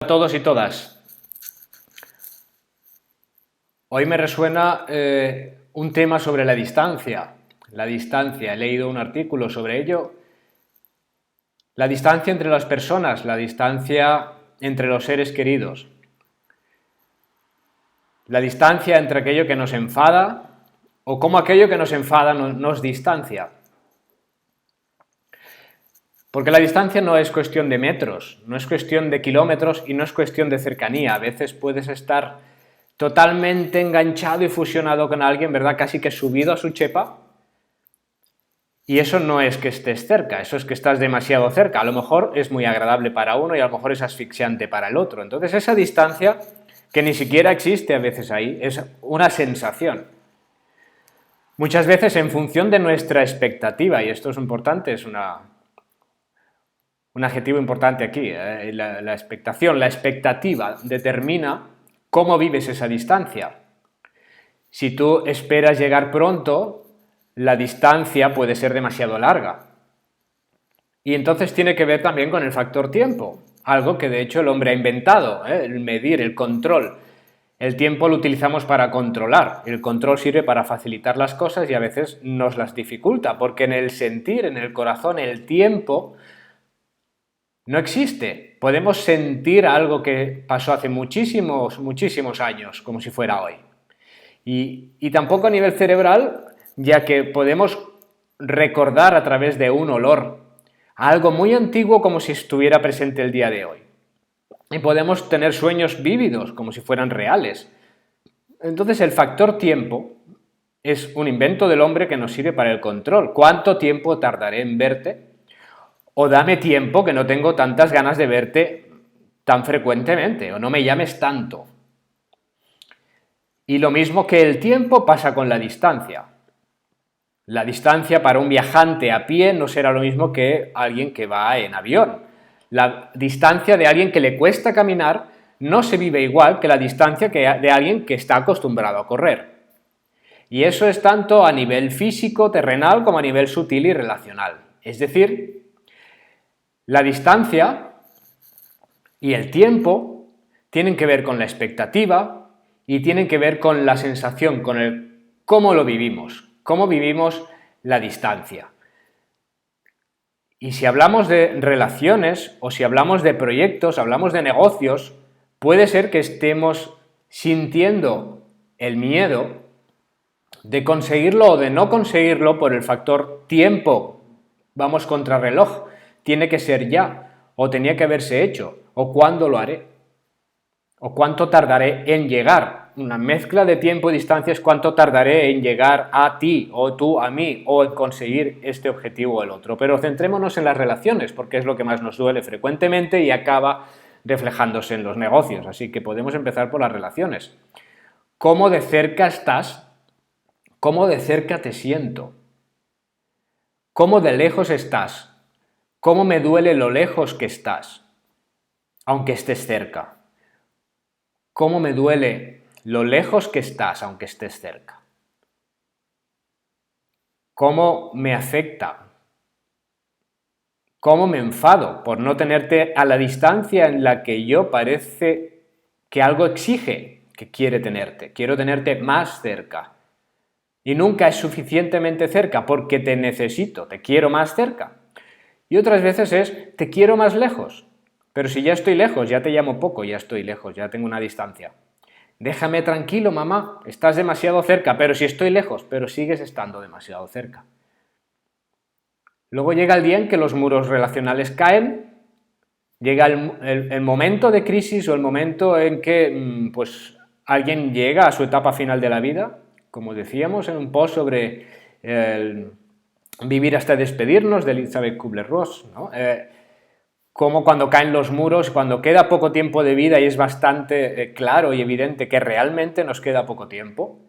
A todos y todas. Hoy me resuena un tema sobre la distancia. La distancia, he leído un artículo sobre ello. La distancia entre las personas, la distancia entre los seres queridos. La distancia entre aquello que nos enfada o cómo aquello que nos enfada nos distancia. Porque la distancia no es cuestión de metros, no es cuestión de kilómetros y no es cuestión de cercanía. A veces puedes estar totalmente enganchado y fusionado con alguien, ¿verdad? Casi que subido a su chepa. Y eso no es que estés cerca, eso es que estás demasiado cerca. A lo mejor es muy agradable para uno y a lo mejor es asfixiante para el otro. Entonces esa distancia, que ni siquiera existe a veces ahí, es una sensación. Muchas veces en función de nuestra expectativa, y esto es importante, es un adjetivo importante aquí, la expectación, la expectativa determina cómo vives esa distancia. Si tú esperas llegar pronto, la distancia puede ser demasiado larga. Y entonces tiene que ver también con el factor tiempo, algo que de hecho el hombre ha inventado, el medir, el control. El tiempo lo utilizamos para controlar, el control sirve para facilitar las cosas y a veces nos las dificulta, porque en el sentir, en el corazón, el tiempo no existe. Podemos sentir algo que pasó hace muchísimos años, como si fuera hoy. Y tampoco a nivel cerebral, ya que podemos recordar a través de un olor algo muy antiguo como si estuviera presente el día de hoy. Y podemos tener sueños vívidos como si fueran reales. Entonces el factor tiempo es un invento del hombre que nos sirve para el control. ¿Cuánto tiempo tardaré en verte? O dame tiempo que no tengo tantas ganas de verte tan frecuentemente, o no me llames tanto. Y lo mismo que el tiempo pasa con la distancia. La distancia para un viajante a pie no será lo mismo que alguien que va en avión. La distancia de alguien que le cuesta caminar no se vive igual que la distancia de alguien que está acostumbrado a correr. Y eso es tanto a nivel físico, terrenal, como a nivel sutil y relacional. Es decir, la distancia y el tiempo tienen que ver con la expectativa y tienen que ver con la sensación, con el cómo lo vivimos, cómo vivimos la distancia. Y si hablamos de relaciones o si hablamos de proyectos, hablamos de negocios, puede ser que estemos sintiendo el miedo de conseguirlo o de no conseguirlo por el factor tiempo. Vamos contra reloj, tiene que ser ya, o tenía que haberse hecho, o cuándo lo haré, o cuánto tardaré en llegar. Una mezcla de tiempo y distancia es cuánto tardaré en llegar a ti, o tú a mí, o en conseguir este objetivo o el otro. Pero centrémonos en las relaciones, porque es lo que más nos duele frecuentemente y acaba reflejándose en los negocios. Así que podemos empezar por las relaciones. ¿Cómo de cerca estás? ¿Cómo de cerca te siento? ¿Cómo de lejos estás? ¿Cómo me duele lo lejos que estás? Aunque estés cerca. ¿Cómo me duele lo lejos que estás, aunque estés cerca? ¿Cómo me afecta? ¿Cómo me enfado por no tenerte a la distancia en la que yo parece que algo exige que quiere tenerte? Quiero tenerte más cerca. Y nunca es suficientemente cerca porque te necesito, te quiero más cerca. Y otras veces es, te quiero más lejos. Pero si ya estoy lejos, ya te llamo poco, ya estoy lejos, ya tengo una distancia. Déjame tranquilo, mamá, estás demasiado cerca, pero si estoy lejos, pero sigues estando demasiado cerca. Luego llega el día en que los muros relacionales caen, llega el momento de crisis o el momento en que pues, alguien llega a su etapa final de la vida, como decíamos en un post sobre vivir hasta despedirnos de Elizabeth Kubler-Ross, ¿no? Como cuando caen los muros, cuando queda poco tiempo de vida y es bastante claro y evidente que realmente nos queda poco tiempo,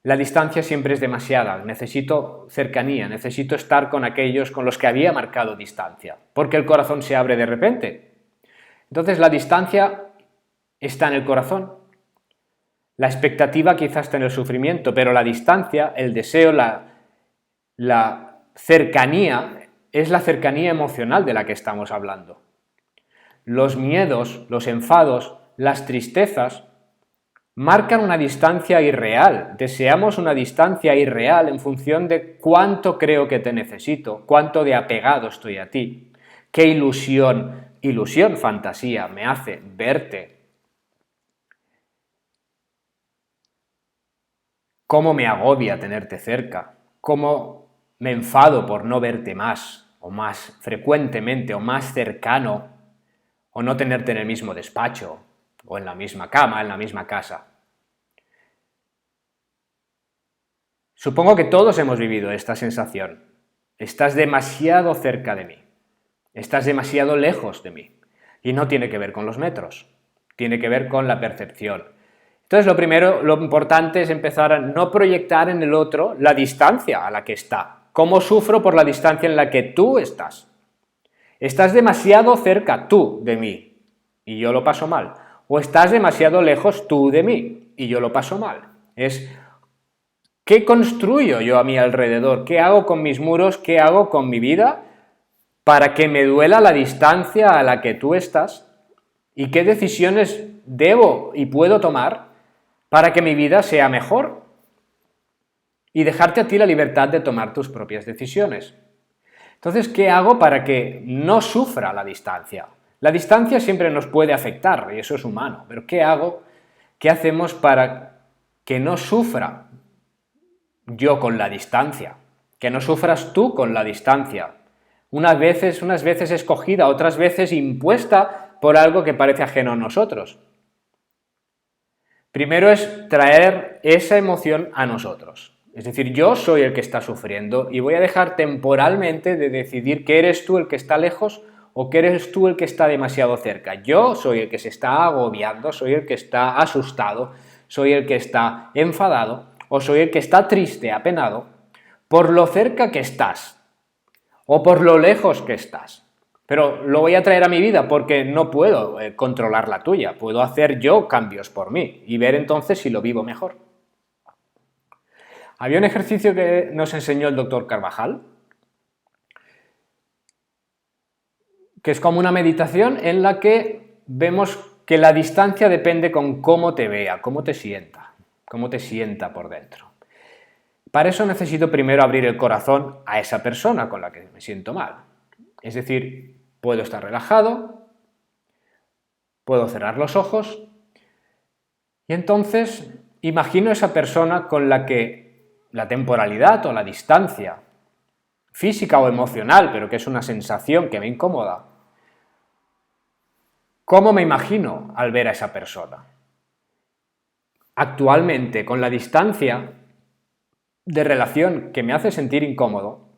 la distancia siempre es demasiada, necesito cercanía, necesito estar con aquellos con los que había marcado distancia, porque el corazón se abre de repente. Entonces la distancia está en el corazón, la expectativa quizás está en el sufrimiento, pero la distancia, el deseo, la cercanía, es la cercanía emocional de la que estamos hablando. Los miedos, los enfados, las tristezas marcan una distancia irreal. Deseamos una distancia irreal en función de cuánto creo que te necesito, cuánto de apegado estoy a ti, qué ilusión, fantasía me hace verte, cómo me agobia tenerte cerca, cómo me enfado por no verte más o más frecuentemente o más cercano o no tenerte en el mismo despacho o en la misma cama, en la misma casa. Supongo que todos hemos vivido esta sensación. Estás demasiado cerca de mí. Estás demasiado lejos de mí. Y no tiene que ver con los metros. Tiene que ver con la percepción. Entonces, lo primero, lo importante es empezar a no proyectar en el otro la distancia a la que está. ¿Cómo sufro por la distancia en la que tú estás? Estás demasiado cerca tú de mí y yo lo paso mal. O estás demasiado lejos tú de mí y yo lo paso mal. Es ¿qué construyo yo a mi alrededor? ¿Qué hago con mis muros? ¿Qué hago con mi vida para que me duela la distancia a la que tú estás? ¿Y qué decisiones debo y puedo tomar para que mi vida sea mejor? Y dejarte a ti la libertad de tomar tus propias decisiones. Entonces, ¿qué hago para que no sufra la distancia? La distancia siempre nos puede afectar, y eso es humano, pero ¿qué hago? ¿Qué hacemos para que no sufra yo con la distancia? Que no sufras tú con la distancia. Unas veces escogida, otras veces impuesta por algo que parece ajeno a nosotros. Primero es traer esa emoción a nosotros. Es decir, yo soy el que está sufriendo y voy a dejar temporalmente de decidir que eres tú el que está lejos o que eres tú el que está demasiado cerca. Yo soy el que se está agobiando, soy el que está asustado, soy el que está enfadado o soy el que está triste, apenado, por lo cerca que estás o por lo lejos que estás. Pero lo voy a traer a mi vida porque no puedo controlar la tuya, puedo hacer yo cambios por mí y ver entonces si lo vivo mejor. Había un ejercicio que nos enseñó el doctor Carvajal, que es como una meditación en la que vemos que la distancia depende con cómo te vea, cómo te sienta por dentro. Para eso necesito primero abrir el corazón a esa persona con la que me siento mal. Es decir, puedo estar relajado, puedo cerrar los ojos y entonces imagino esa persona con la que la temporalidad o la distancia, física o emocional, pero que es una sensación que me incomoda. ¿Cómo me imagino al ver a esa persona? Actualmente, con la distancia de relación que me hace sentir incómodo,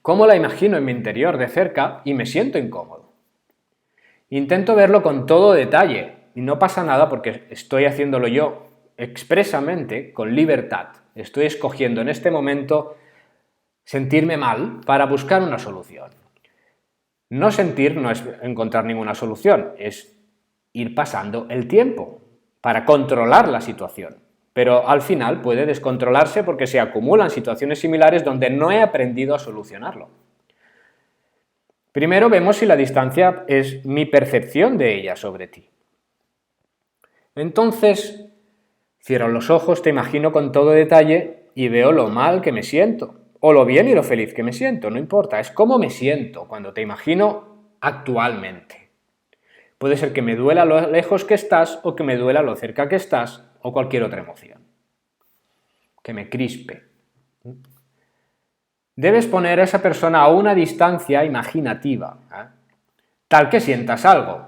¿cómo la imagino en mi interior de cerca y me siento incómodo? Intento verlo con todo detalle y no pasa nada porque estoy haciéndolo yo expresamente, con libertad. Estoy escogiendo en este momento sentirme mal para buscar una solución. No sentir no es encontrar ninguna solución, es ir pasando el tiempo para controlar la situación. Pero al final puede descontrolarse porque se acumulan situaciones similares donde no he aprendido a solucionarlo. Primero vemos si la distancia es mi percepción de ella sobre ti. Entonces, cierro los ojos, te imagino con todo detalle y veo lo mal que me siento, o lo bien y lo feliz que me siento, no importa, es cómo me siento cuando te imagino actualmente. Puede ser que me duela lo lejos que estás o que me duela lo cerca que estás o cualquier otra emoción. Que me crispe. Debes poner a esa persona a una distancia imaginativa, tal que sientas algo.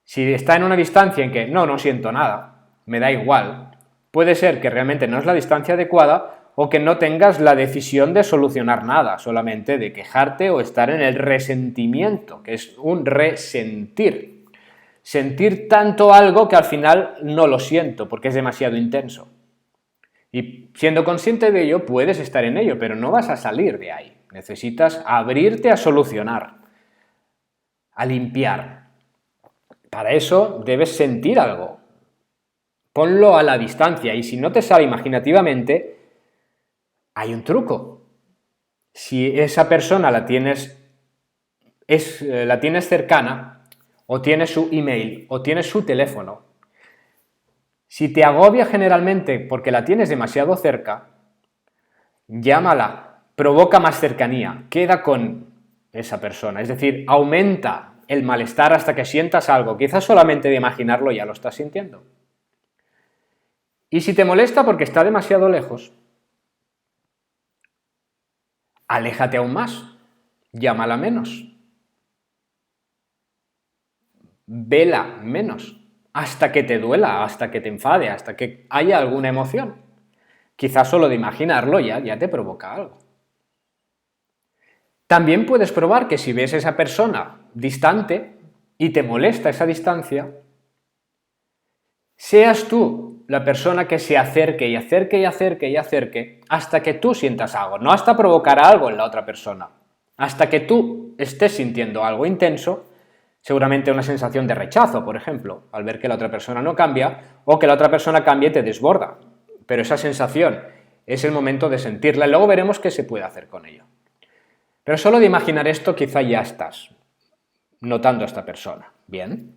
Si está en una distancia en que no siento nada, me da igual, puede ser que realmente no es la distancia adecuada o que no tengas la decisión de solucionar nada, solamente de quejarte o estar en el resentimiento, que es un resentir. Sentir tanto algo que al final no lo siento porque es demasiado intenso. Y siendo consciente de ello, puedes estar en ello, pero no vas a salir de ahí. Necesitas abrirte a solucionar, a limpiar. Para eso debes sentir algo. Ponlo a la distancia y si no te sale imaginativamente, hay un truco. Si esa persona la tienes cercana o tienes su email, o tienes su teléfono. Si te agobia generalmente porque la tienes demasiado cerca, llámala, provoca más cercanía, queda con esa persona, es decir, aumenta el malestar hasta que sientas algo, quizás solamente de imaginarlo ya lo estás sintiendo. Y si te molesta porque está demasiado lejos, aléjate aún más, llámala menos, vela menos, hasta que te duela, hasta que te enfade, hasta que haya alguna emoción. Quizás solo de imaginarlo ya te provoca algo. También puedes probar que si ves a esa persona distante y te molesta esa distancia, seas tú la persona que se acerque y acerque y acerque y acerque hasta que tú sientas algo, no hasta provocar algo en la otra persona, hasta que tú estés sintiendo algo intenso, seguramente una sensación de rechazo, por ejemplo, al ver que la otra persona no cambia o que la otra persona cambie y te desborda, pero esa sensación es el momento de sentirla y luego veremos qué se puede hacer con ello. Pero solo de imaginar esto quizá ya estás notando a esta persona. Bien.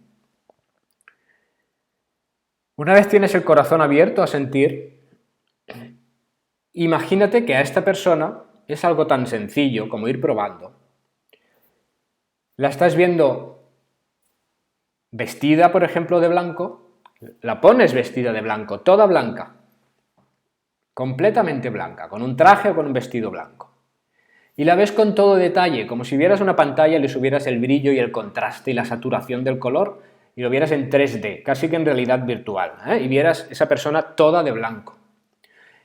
Una vez tienes el corazón abierto a sentir, imagínate que a esta persona es algo tan sencillo como ir probando. La estás viendo vestida, por ejemplo, de blanco, la pones vestida de blanco, toda blanca, completamente blanca, con un traje o con un vestido blanco. Y la ves con todo detalle, como si vieras una pantalla y le subieras el brillo y el contraste y la saturación del color y lo vieras en 3D, casi que en realidad virtual, y vieras esa persona toda de blanco.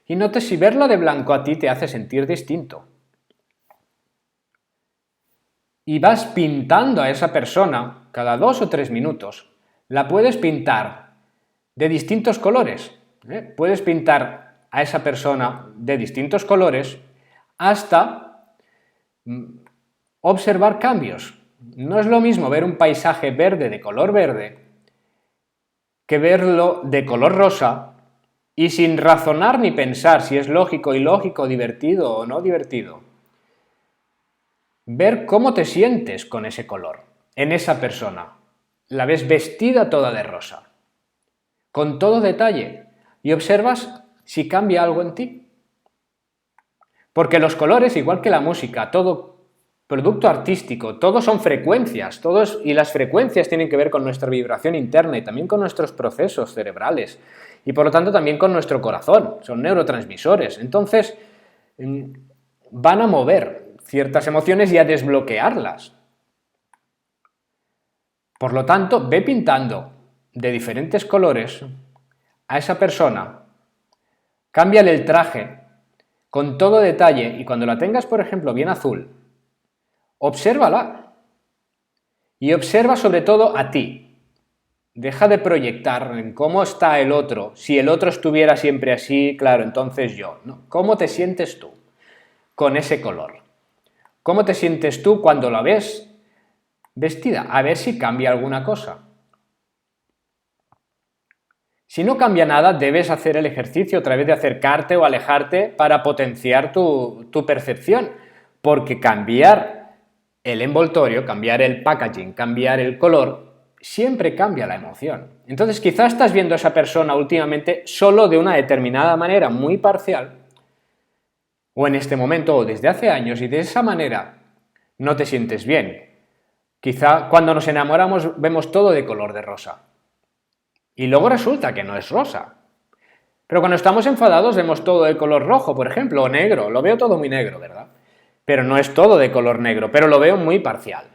Y notes si verla de blanco a ti te hace sentir distinto. Y vas pintando a esa persona cada 2 o 3 minutos. La puedes pintar de distintos colores. Puedes pintar a esa persona de distintos colores hasta observar cambios. No es lo mismo ver un paisaje verde de color verde que verlo de color rosa y sin razonar ni pensar si es lógico, ilógico, divertido o no divertido. Ver cómo te sientes con ese color, en esa persona. La ves vestida toda de rosa, con todo detalle, y observas si cambia algo en ti. Porque los colores, igual que la música, todo producto artístico, todos son frecuencias, y las frecuencias tienen que ver con nuestra vibración interna y también con nuestros procesos cerebrales y por lo tanto también con nuestro corazón, son neurotransmisores. Entonces van a mover ciertas emociones y a desbloquearlas. Por lo tanto, ve pintando de diferentes colores a esa persona, cámbiale el traje con todo detalle y cuando la tengas, por ejemplo, bien azul, obsérvala y observa sobre todo a ti. Deja de proyectar en cómo está el otro. Si el otro estuviera siempre así, claro, entonces yo. ¿No? ¿Cómo te sientes tú con ese color? ¿Cómo te sientes tú cuando la ves vestida? A ver si cambia alguna cosa. Si no cambia nada, debes hacer el ejercicio otra vez de acercarte o alejarte para potenciar tu percepción, porque cambiar el envoltorio, cambiar el packaging, cambiar el color, siempre cambia la emoción. Entonces quizás estás viendo a esa persona últimamente solo de una determinada manera, muy parcial, o en este momento o desde hace años, y de esa manera no te sientes bien. Quizá cuando nos enamoramos vemos todo de color de rosa. Y luego resulta que no es rosa. Pero cuando estamos enfadados vemos todo de color rojo, por ejemplo, o negro. Lo veo todo muy negro, ¿verdad? Pero no es todo de color negro, pero lo veo muy parcial.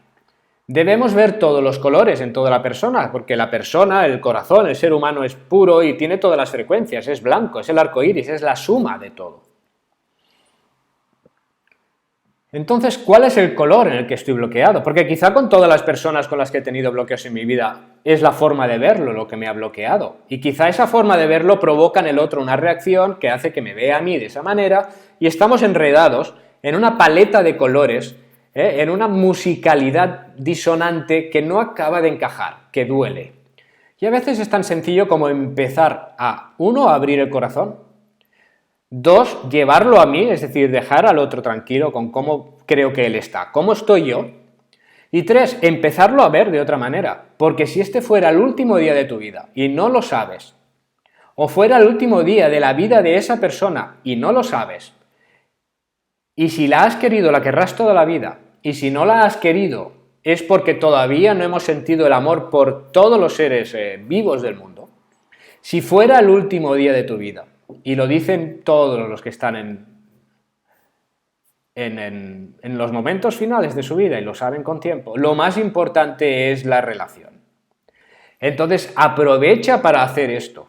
Debemos ver todos los colores en toda la persona, porque la persona, el corazón, el ser humano es puro y tiene todas las frecuencias, es blanco, es el arco iris, es la suma de todo. Entonces, ¿cuál es el color en el que estoy bloqueado? Porque quizá con todas las personas con las que he tenido bloqueos en mi vida es la forma de verlo lo que me ha bloqueado. Y quizá esa forma de verlo provoca en el otro una reacción que hace que me vea a mí de esa manera y estamos enredados en una paleta de colores, en una musicalidad disonante que no acaba de encajar, que duele. Y a veces es tan sencillo como empezar a, 1, abrir el corazón, 2, llevarlo a mí, es decir, dejar al otro tranquilo con cómo creo que él está, cómo estoy yo, Y 3, empezarlo a ver de otra manera, porque si este fuera el último día de tu vida y no lo sabes, o fuera el último día de la vida de esa persona y no lo sabes, y si la has querido la querrás toda la vida, y si no la has querido es porque todavía no hemos sentido el amor por todos los seres vivos del mundo. Si fuera el último día de tu vida, y lo dicen todos los que están en los momentos finales de su vida y lo saben con tiempo, lo más importante es la relación. Entonces aprovecha para hacer esto.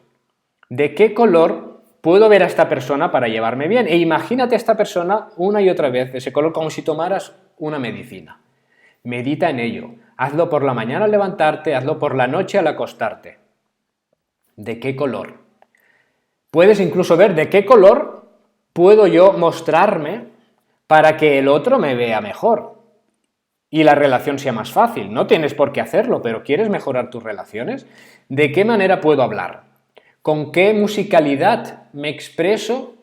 ¿De qué color puedo ver a esta persona para llevarme bien? E imagínate a esta persona una y otra vez de ese color como si tomaras una medicina. Medita en ello. Hazlo por la mañana al levantarte, hazlo por la noche al acostarte. ¿De qué color? Puedes incluso ver de qué color puedo yo mostrarme para que el otro me vea mejor y la relación sea más fácil. No tienes por qué hacerlo, pero ¿quieres mejorar tus relaciones? ¿De qué manera puedo hablar? ¿Con qué musicalidad me expreso?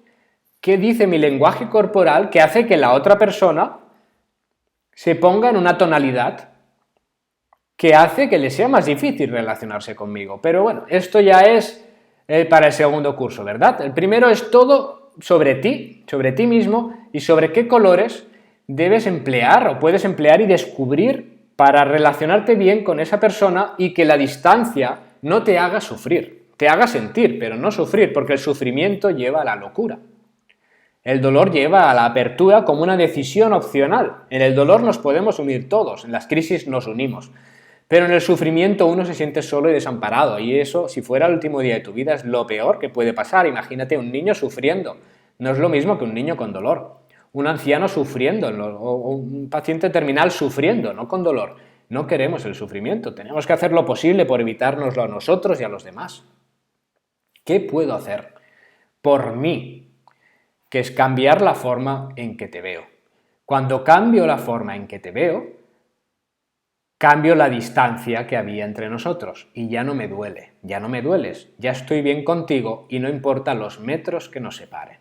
¿Qué dice mi lenguaje corporal que hace que la otra persona se ponga en una tonalidad que hace que le sea más difícil relacionarse conmigo? Pero bueno, esto ya es para el segundo curso, ¿verdad? El primero es todo sobre ti mismo y sobre qué colores debes emplear o puedes emplear y descubrir para relacionarte bien con esa persona y que la distancia no te haga sufrir, te haga sentir, pero no sufrir, porque el sufrimiento lleva a la locura. El dolor lleva a la apertura como una decisión opcional. En el dolor nos podemos unir todos, en las crisis nos unimos. Pero en el sufrimiento uno se siente solo y desamparado, y eso, si fuera el último día de tu vida, es lo peor que puede pasar. Imagínate un niño sufriendo. No es lo mismo que un niño con dolor. Un anciano sufriendo, o un paciente terminal sufriendo, no con dolor. No queremos el sufrimiento, tenemos que hacer lo posible por evitárnoslo a nosotros y a los demás. ¿Qué puedo hacer por mí? Que es cambiar la forma en que te veo. Cuando cambio la forma en que te veo, cambio la distancia que había entre nosotros y ya no me duele, ya no me dueles, ya estoy bien contigo y no importa los metros que nos separen.